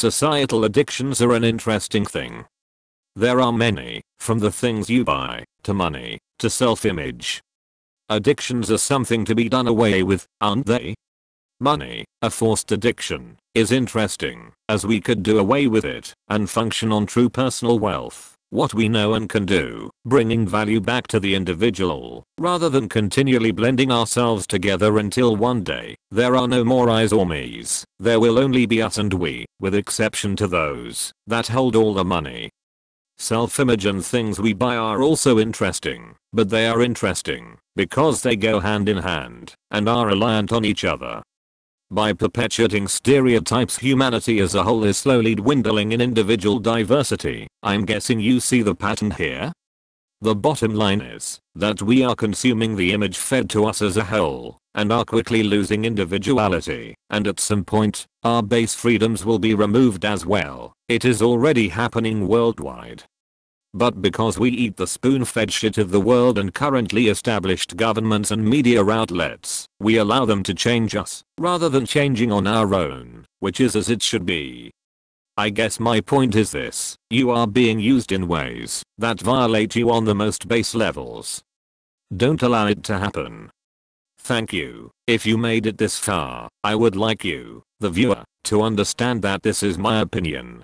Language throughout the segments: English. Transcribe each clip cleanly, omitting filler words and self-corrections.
Societal addictions are an interesting thing. There are many, from the things you buy, to money, to self-image. Addictions are something to be done away with, aren't they? Money, a forced addiction, is interesting, as we could do away with it and function on true personal wealth, what we know and can do, bringing value back to the individual, rather than continually blending ourselves together until one day, there are no more I's or me's, there will only be us and we, with exception to those that hold all the money. Self-image and things we buy are also interesting, but they are interesting because they go hand in hand and are reliant on each other. By perpetuating stereotypes, humanity as a whole is slowly dwindling in individual diversity. I'm guessing you see the pattern here? The bottom line is that we are consuming the image fed to us as a whole and are quickly losing individuality, and at some point, our base freedoms will be removed as well. It is already happening worldwide. But because we eat the spoon-fed shit of the world and currently established governments and media outlets, we allow them to change us, rather than changing on our own, which is as it should be. I guess my point is this: you are being used in ways that violate you on the most base levels. Don't allow it to happen. Thank you. If you made it this far, I would like you, the viewer, to understand that this is my opinion.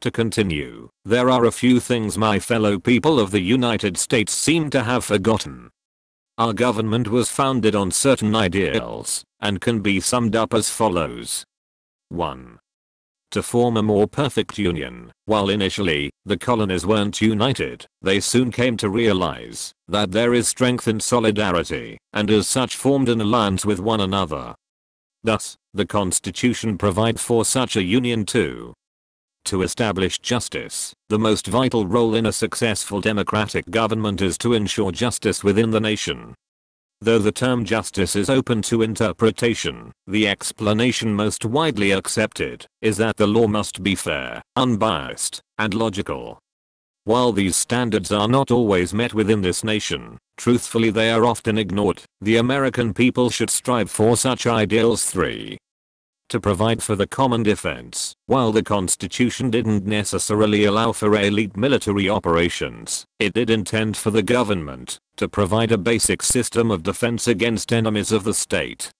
To continue, there are a few things my fellow people of the United States seem to have forgotten. Our government was founded on certain ideals, and can be summed up as follows. 1. To form a more perfect union. While initially, the colonies weren't united, they soon came to realize that there is strength in solidarity, and as such formed an alliance with one another. Thus, the Constitution provides for such a union too. To establish justice, the most vital role in a successful democratic government is to ensure justice within the nation. Though the term justice is open to interpretation, the explanation most widely accepted is that the law must be fair, unbiased, and logical. While these standards are not always met within this nation, truthfully they are often ignored. The American people should strive for such ideals. 3. To provide for the common defense. While the Constitution didn't necessarily allow for elite military operations, it did intend for the government to provide a basic system of defense against enemies of the state.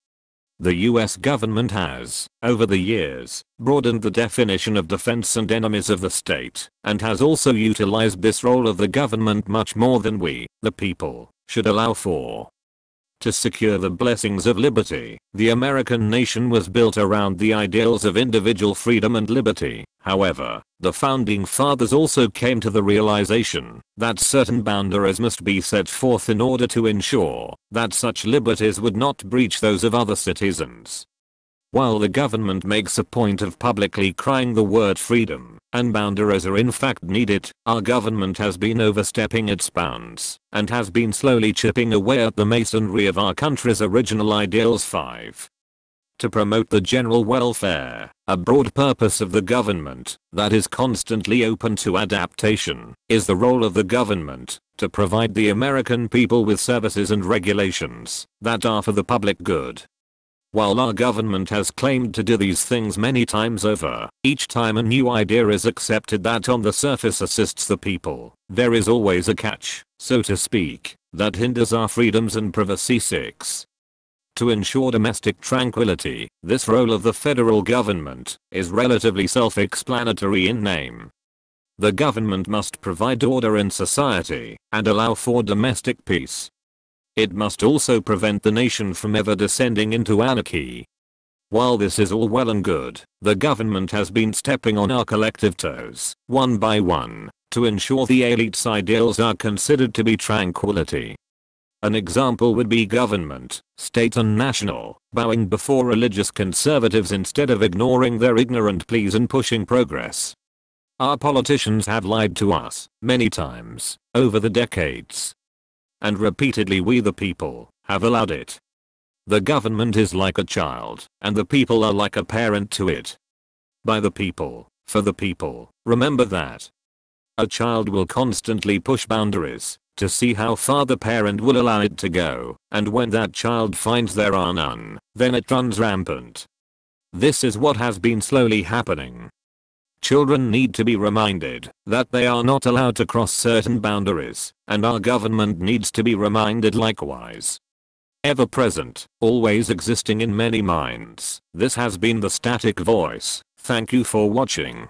The US government has, over the years, broadened the definition of defense and enemies of the state, and has also utilized this role of the government much more than we, the people, should allow for. To secure the blessings of liberty, the American nation was built around the ideals of individual freedom and liberty. However, the founding fathers also came to the realization that certain boundaries must be set forth in order to ensure that such liberties would not breach those of other citizens. While the government makes a point of publicly crying the word freedom, and boundaries are in fact needed, our government has been overstepping its bounds, and has been slowly chipping away at the masonry of our country's original ideals. 5. To promote the general welfare, a broad purpose of the government that is constantly open to adaptation, is the role of the government to provide the American people with services and regulations that are for the public good. While our government has claimed to do these things many times over, each time a new idea is accepted that on the surface assists the people, there is always a catch, so to speak, that hinders our freedoms and privacy. 6. To ensure domestic tranquility, this role of the federal government is relatively self-explanatory in name. The government must provide order in society and allow for domestic peace. It must also prevent the nation from ever descending into anarchy. While this is all well and good, the government has been stepping on our collective toes, one by one, to ensure the elite's ideals are considered to be tranquility. An example would be government, state and national, bowing before religious conservatives instead of ignoring their ignorant pleas and pushing progress. Our politicians have lied to us, many times, over the decades. And repeatedly we the people, have allowed it. The government is like a child, and the people are like a parent to it. By the people, for the people, remember that. A child will constantly push boundaries, to see how far the parent will allow it to go, and when that child finds there are none, then it runs rampant. This is what has been slowly happening. Children need to be reminded that they are not allowed to cross certain boundaries, and our government needs to be reminded likewise. Ever present, always existing in many minds, this has been the Static Voice. Thank you for watching.